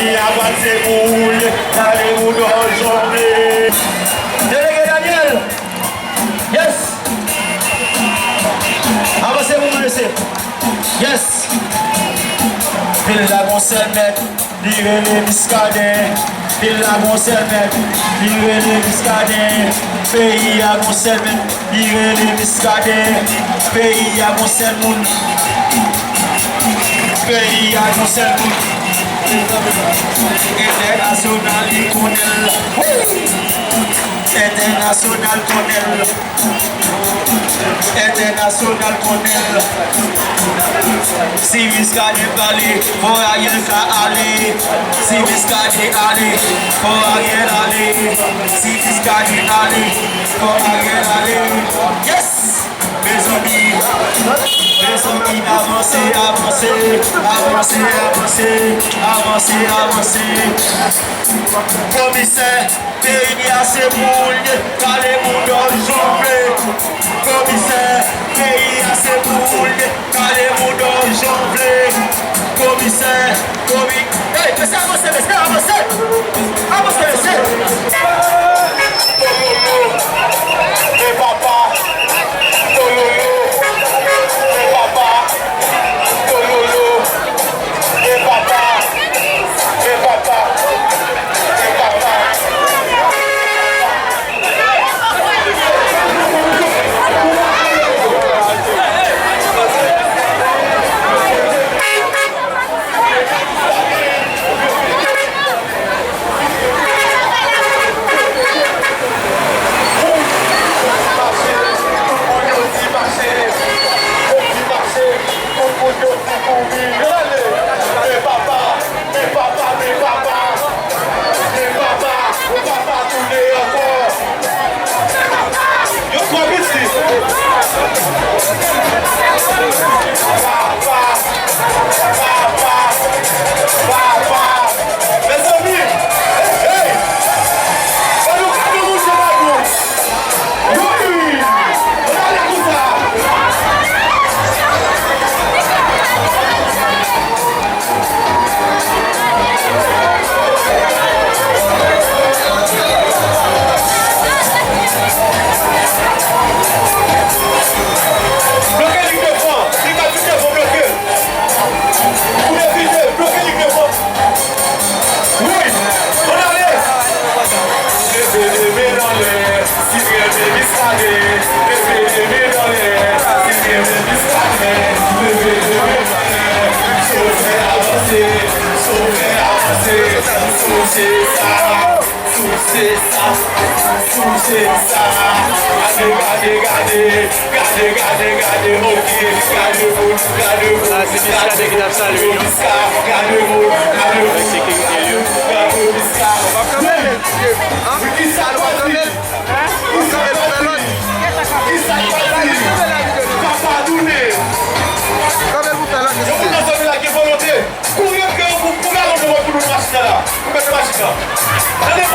mi avance bouille, allez vous journée. Délégué Daniel, yes. Avancez vous laissez, yes. Ville la conseil mettre, livrez les biscadets. Ville la conseil mettre, livrez les biscadets. Pays à conseil mettre, livrez les biscadets. Pays à conseil moun. Pays à conseil moun. International Iconel. International Conel. International Conel. Si Viscade Valley, pour Ariel ka aller. Si Viscade aller, pour Ariel aller. Si Viscade aller, pour Ariel aller. Yes! Mes amis, avancez, avancez, avancez, avancez, avancez, avancez. Commissaire, pays à ses boules, car les moudons jonglent. Commissaire, pays à ses boules, car les moudons jonglent. Commissaire, hey, laissez avancer, laissez avancer. Avancez, laissez. Et papa. Avec